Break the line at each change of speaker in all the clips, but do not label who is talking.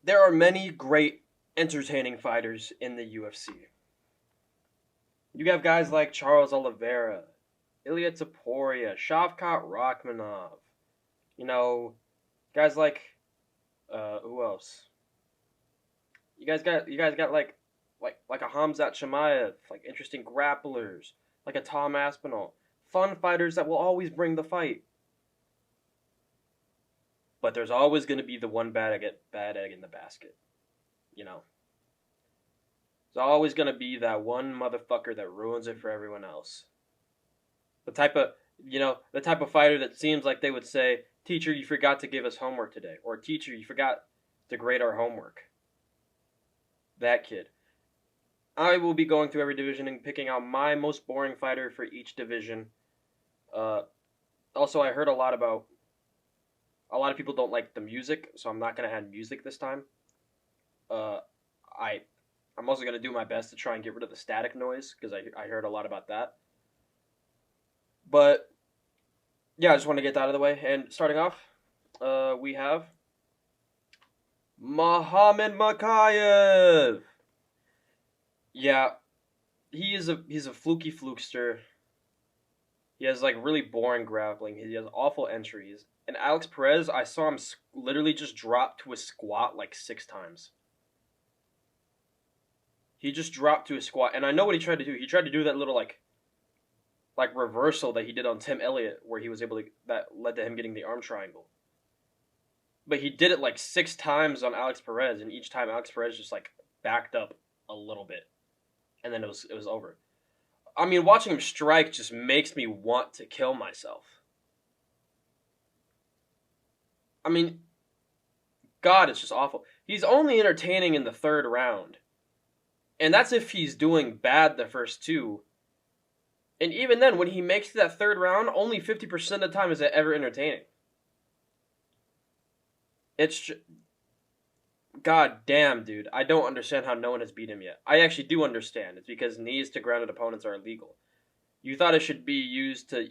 there are many great, entertaining fighters in the UFC. You have guys like Charles Oliveira, Ilya Taporia, Shavkat Rachmanov. You know, guys like who else? You guys got like a Hamzat Chimaev, like interesting grapplers, like a Tom Aspinall, fun fighters that will always bring the fight. But there's always going to be the one bad egg in the basket. You know, there's always going to be that one motherfucker that ruins it for everyone else. The type of the type of fighter that seems like they would say, "Teacher, you forgot to give us homework today," or "Teacher, you forgot to grade our homework." That kid. I will be going through every division and picking out my most boring fighter for each division. Uh, Also, I heard a lot of people don't like the music, so I'm not gonna add music this time. Uh, I I'm also gonna do my best to try and get rid of the static noise because I heard a lot about that. But yeah, I just want to get that out of the way. And starting off, we have Muhammad Mokaev. Yeah, he's a fluky flukester. He has like really boring grappling. He has awful entries. And Alex Perez, I saw him literally just drop to a squat like 6 times. He just dropped to a squat, and I know what he tried to do. He tried to do that little like reversal that he did on Tim Elliott, where he was able to that led to him getting the arm triangle. But he did it like 6 times on Alex Perez, and each time Alex Perez just like backed up a little bit, and then it was over. I mean, watching him strike just makes me want to kill myself. I mean, God, it's just awful. He's only entertaining in the third round. And that's if he's doing bad the first two. And even then, when he makes that third round, only 50% of the time is it ever entertaining. It's God damn, dude. I don't understand how no one has beat him yet. I actually do understand. It's because knees to grounded opponents are illegal. You thought it should be used to,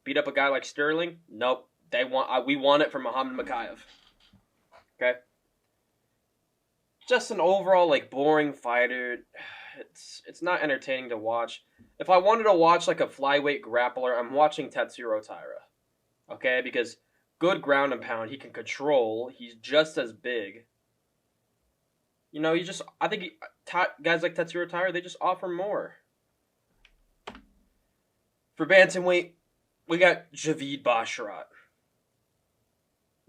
beat up a guy like Sterling? Nope. We want it from Muhammad Mokaev. Okay? Just an overall like boring fighter. It's not entertaining to watch. If I wanted to watch like a flyweight grappler, I'm watching Tatsuro Taira. Okay? Because good ground and pound, he can control. He's just as big. I think guys like Tatsuro Taira, they just offer more. For Bantamweight, we got Javid Basharat.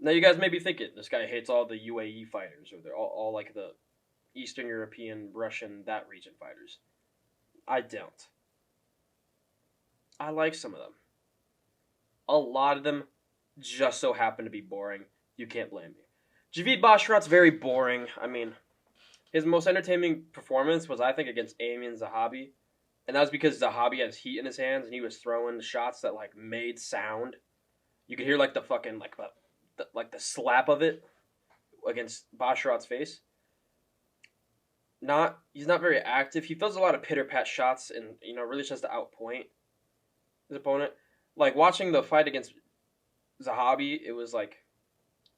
Now you guys may be thinking, this guy hates all the UAE fighters, or they're all like the Eastern European, Russian, that region fighters. I don't. I like some of them. A lot of them just so happen to be boring. You can't blame me. Javid Basharat's very boring. I mean, his most entertaining performance was, I think, against Amin Zahabi. And that was because Zahabi has heat in his hands, and he was throwing shots that, like, made sound. You could hear, like, the fucking, the slap of it against Basharat's face. He's not very active. He throws a lot of pitter-pat shots and, really tries to outpoint his opponent. Like, watching the fight against Zahabi, it was like,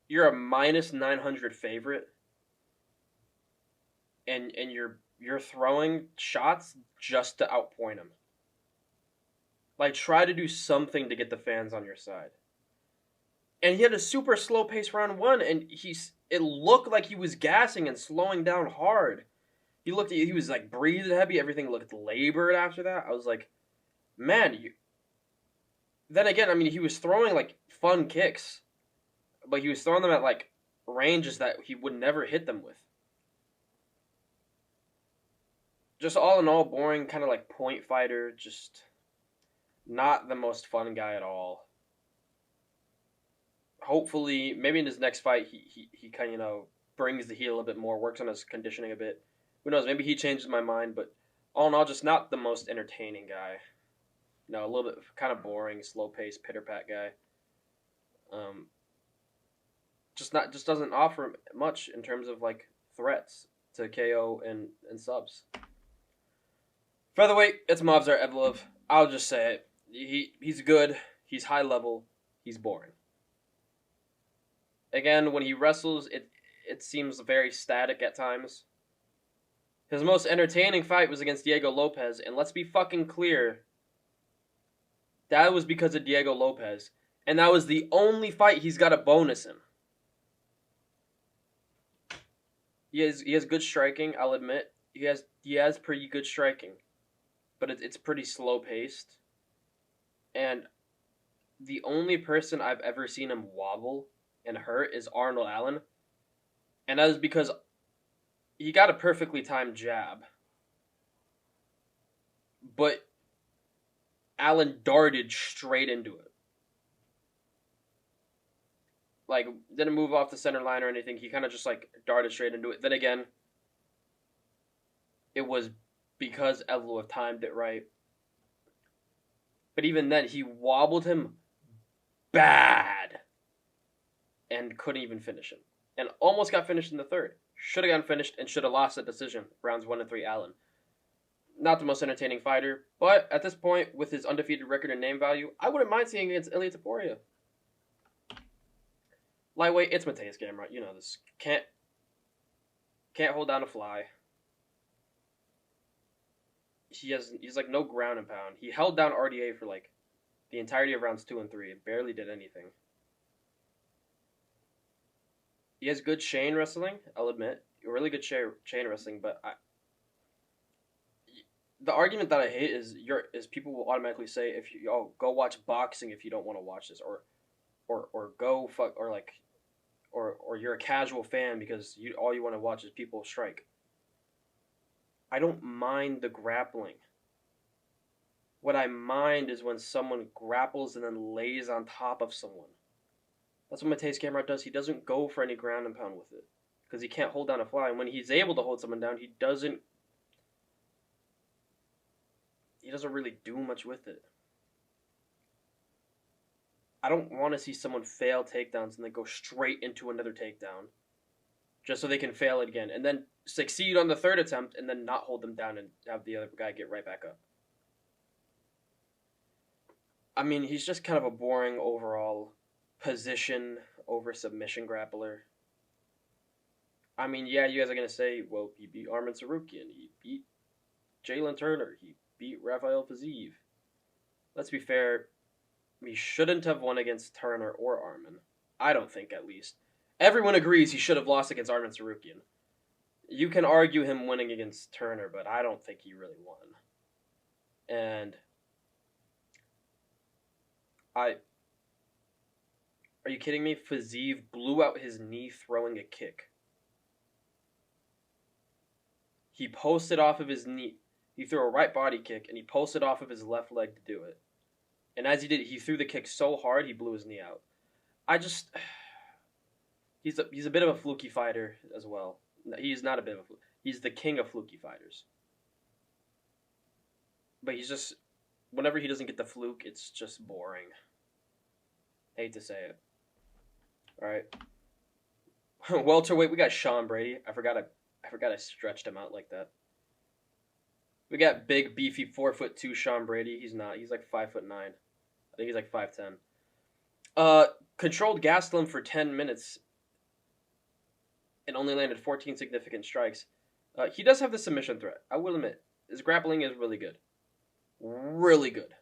you're a minus 900 favorite, and you're throwing shots just to outpoint him. Like, try to do something to get the fans on your side. And he had a super slow pace round one, and it looked like he was gassing and slowing down hard. He was like breathing heavy. Everything looked labored after that. I was like, man, Then again, I mean, he was throwing like fun kicks, but he was throwing them at like ranges that he would never hit them with. Just all in all, boring, kind of like point fighter. Just not the most fun guy at all. Hopefully, maybe in his next fight, he kind of brings the heat a little bit more, works on his conditioning a bit. Who knows? Maybe he changes my mind, but all in all, just not the most entertaining guy. A little bit kind of boring, slow paced, pitter pat guy. Just doesn't offer much in terms of like threats to KO and subs. Featherweight, it's Movsar Evlov. I'll just say it. He's good. He's high level. He's boring. Again, when he wrestles, it seems very static at times. His most entertaining fight was against Diego Lopez, and let's be fucking clear, that was because of Diego Lopez, and that was the only fight he's got a bonus in. He has good striking, I'll admit. He has pretty good striking, but it's pretty slow paced. And the only person I've ever seen him wobble and hurt is Arnold Allen, and that is because he got a perfectly timed jab, but Allen darted straight into it. Like, didn't move off the center line or anything. He kind of just, like, darted straight into it. Then again, it was because Evloev timed it right. But even then, he wobbled him bad and couldn't even finish him. And almost got finished in the third. Should have gotten finished and should have lost that decision. Rounds 1 and 3, Allen. Not the most entertaining fighter, but at this point, with his undefeated record and name value, I wouldn't mind seeing against Ilia Topuria. Lightweight, it's Mateus Gamrot. You know this. Can't hold down a fly. He's like no ground and pound. He held down RDA for like the entirety of rounds 2 and 3. It barely did anything. He has good chain wrestling, I'll admit. Really good chain wrestling, but the argument that I hate is people will automatically say if you go watch boxing if you don't want to watch this, or go fuck, or like or you're a casual fan because all you want to watch is people strike. I don't mind the grappling. What I mind is when someone grapples and then lays on top of someone. That's what Mateus Gamrot does. He doesn't go for any ground and pound with it because he can't hold down a fly. And when he's able to hold someone down, he doesn't really do much with it. I don't want to see someone fail takedowns and then go straight into another takedown just so they can fail it again and then succeed on the third attempt and then not hold them down and have the other guy get right back up. I mean, he's just kind of a boring overall position over submission grappler. I mean, yeah, you guys are going to say, well, he beat Arman Tsarukyan, he beat Jalen Turner, he beat Rafael Fiziev. Let's be fair, he shouldn't have won against Turner or Arman. I don't think, at least. Everyone agrees he should have lost against Arman Tsarukyan. You can argue him winning against Turner, but I don't think he really won. And are you kidding me? Fiziev blew out his knee throwing a kick. He posted off of his knee. He threw a right body kick, and he posted off of his left leg to do it. And as he did, he threw the kick so hard, he blew his knee out. He's a bit of a fluky fighter as well. He's not a bit of a fluke. He's the king of fluky fighters. But he's just, whenever he doesn't get the fluke, it's just boring. Hate to say it. Alright. Welterweight, we got Sean Brady. I forgot I stretched him out like that. We got big, beefy, 4'2" Sean Brady. He's not. He's like 5'9". I think he's like 5'10". Controlled Gastelum for 10 minutes and only landed 14 significant strikes. He does have the submission threat. I will admit. His grappling is really good. Really good.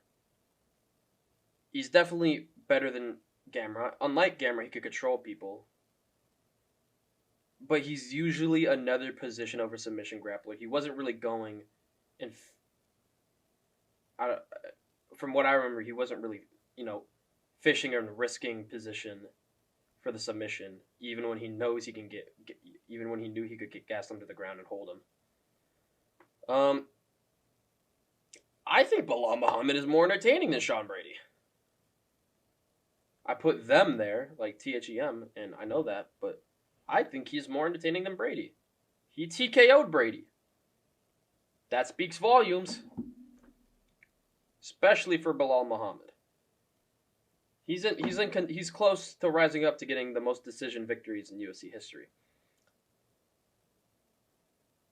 He's definitely better than Gamrot. Unlike Gamrot, he could control people. But he's usually another position over submission grappler. He wasn't really going... And from what I remember, he wasn't really, fishing and risking position for the submission, even when he knows he can even when he knew he could get Gastelum to the ground and hold him. I think Belal Muhammad is more entertaining than Sean Brady. I put them there, like THEM, and I know that, but I think he's more entertaining than Brady. He TKO'd Brady. That speaks volumes, especially for Belal Muhammad. He's close to rising up to getting the most decision victories in UFC history.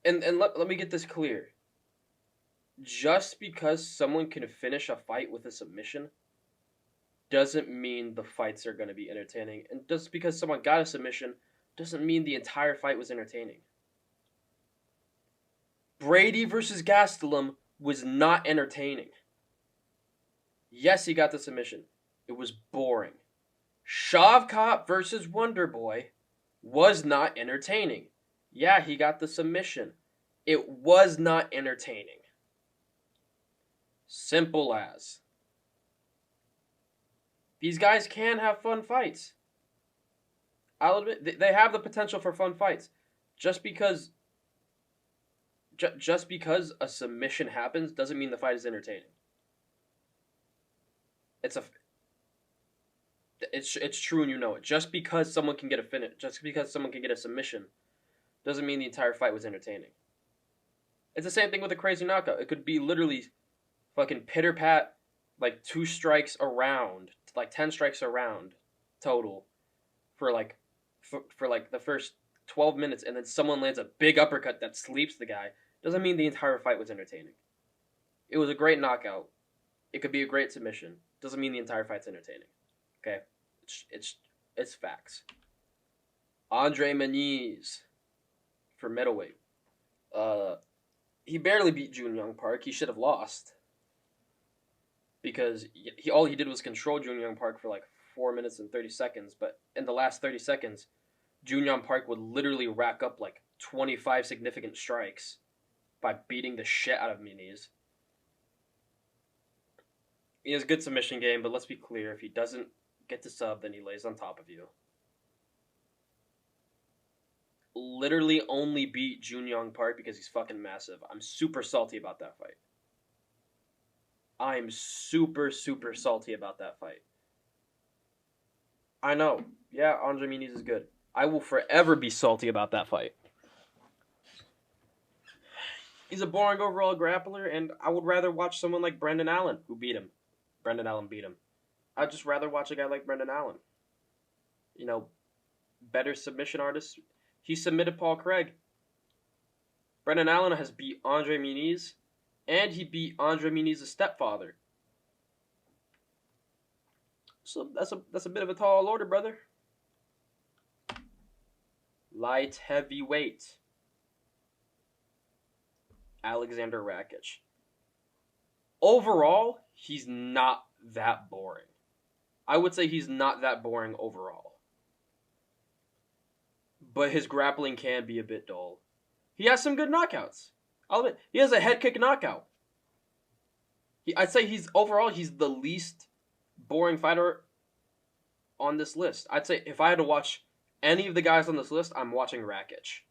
And let me get this clear. Just because someone can finish a fight with a submission doesn't mean the fights are going to be entertaining. And just because someone got a submission doesn't mean the entire fight was entertaining. Brady versus Gastelum was not entertaining. Yes, he got the submission. It was boring. Shavkat versus Wonderboy was not entertaining. Yeah, he got the submission. It was not entertaining. Simple as. These guys can have fun fights. I'll admit, they have the potential for fun fights. Just because a submission happens doesn't mean the fight is entertaining. It's true and you know it. Just because someone can get a finish, just because someone can get a submission, doesn't mean the entire fight was entertaining. It's the same thing with a crazy knockout. It could be literally fucking pitter-pat, like 2 strikes around, like 10 strikes around total for the first 12 minutes, and then someone lands a big uppercut that sleeps the guy. Doesn't mean the entire fight was entertaining. It was a great knockout. It could be a great submission. Doesn't mean the entire fight's entertaining. Okay? It's facts. Andre Muniz for middleweight. He barely beat Jun Young Park. He should have lost. Because all he did was control Jun Young Park for like 4 minutes and 30 seconds. But in the last 30 seconds, Jun Young Park would literally rack up like 25 significant strikes by beating the shit out of Muniz. He has a good submission game, but let's be clear. If he doesn't get the sub, then he lays on top of you. Literally only beat Jun Young Park because he's fucking massive. I'm super salty about that fight. I'm super, super salty about that fight. I know. Yeah, Andre Muniz is good. I will forever be salty about that fight. He's a boring overall grappler, and I would rather watch someone like Brendan Allen, who beat him. Brendan Allen beat him. I'd just rather watch a guy like Brendan Allen. You know, better submission artist. He submitted Paul Craig. Brendan Allen has beat Andre Muniz, and he beat Andre Muniz's stepfather. So that's a bit of a tall order, brother. Light heavyweight. Alexander Rakic. Overall, he's not that boring. I would say he's not that boring overall. But his grappling can be a bit dull. He has some good knockouts. I'll admit, he has a head kick knockout. I'd say he's the least boring fighter on this list. I'd say if I had to watch any of the guys on this list, I'm watching Rakic.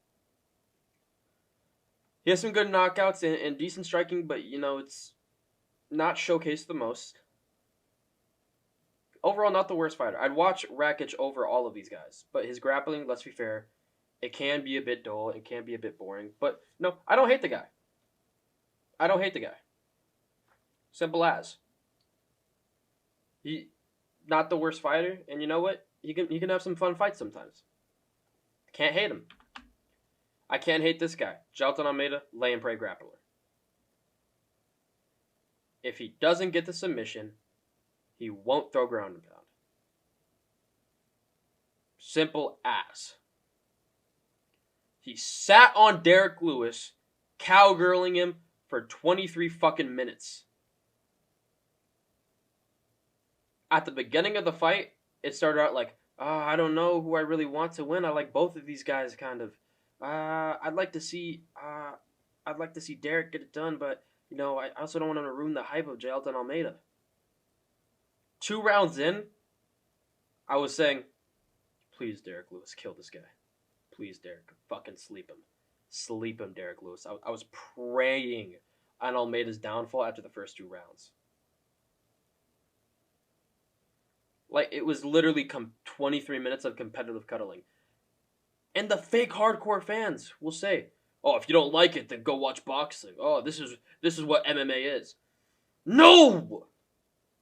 He has some good knockouts and decent striking, but, you know, it's not showcased the most. Overall, not the worst fighter. I'd watch Rakic over all of these guys. But his grappling, let's be fair, it can be a bit dull. It can be a bit boring. But, no, I don't hate the guy. I don't hate the guy. Simple as. He not the worst fighter, and you know what? He can have some fun fights sometimes. Can't hate him. I can't hate this guy. Jailton Almeida, lay and pray grappler. If he doesn't get the submission, he won't throw ground and pound. Simple as. He sat on Derek Lewis, cowgirling him for 23 fucking minutes. At the beginning of the fight, it started out like, I don't know who I really want to win. I like both of these guys, kind of. I'd like to see Derek get it done, but you know, I also don't want to ruin the hype of Jailton Almeida. 2 rounds in, I was saying, please, Derek Lewis, kill this guy. Please, Derek, fucking sleep him. Sleep him, Derek Lewis. I was praying on Almeida's downfall after the first 2 rounds. Like, it was literally 23 minutes of competitive cuddling. And the fake hardcore fans will say, oh, if you don't like it, then go watch boxing. Oh, this is what MMA is. No!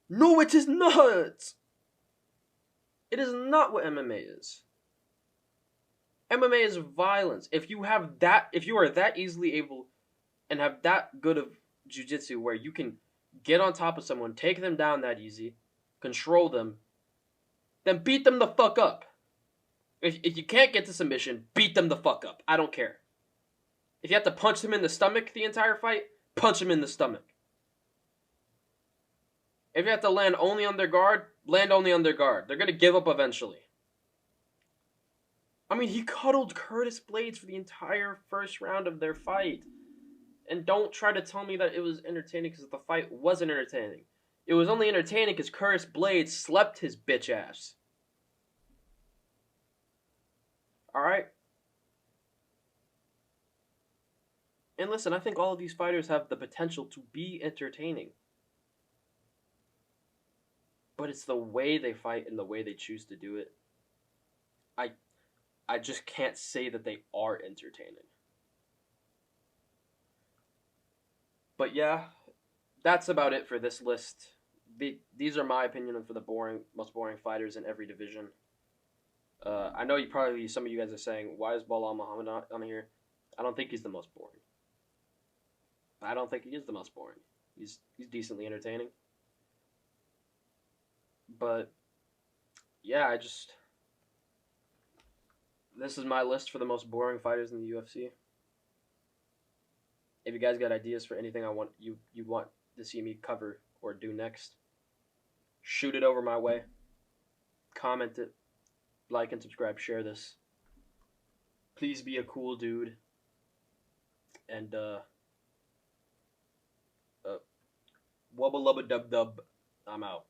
No, it is not! It is not what MMA is. MMA is violence. If you are that easily able and have that good of jiu-jitsu where you can get on top of someone, take them down that easy, control them, then beat them the fuck up. If you can't get to submission, beat them the fuck up. I don't care. If you have to punch them in the stomach the entire fight, punch them in the stomach. If you have to land only on their guard, land only on their guard. They're going to give up eventually. I mean, he cuddled Curtis Blades for the entire first round of their fight. And don't try to tell me that it was entertaining because the fight wasn't entertaining. It was only entertaining because Curtis Blades slept his bitch ass. Alright? And listen, I think all of these fighters have the potential to be entertaining. But it's the way they fight and the way they choose to do it. I just can't say that they are entertaining. But yeah, that's about it for this list. These are my opinion for the most boring fighters in every division. I know some of you guys are saying, why is Belal Muhammad on here? I don't think he's the most boring. I don't think he is the most boring. He's decently entertaining. But yeah, this is my list for the most boring fighters in the UFC. If you guys got ideas for anything you want to see me cover or do next, shoot it over my way. Comment it, like and subscribe, share this. Please be a cool dude. And wubba lubba dub dub. I'm out.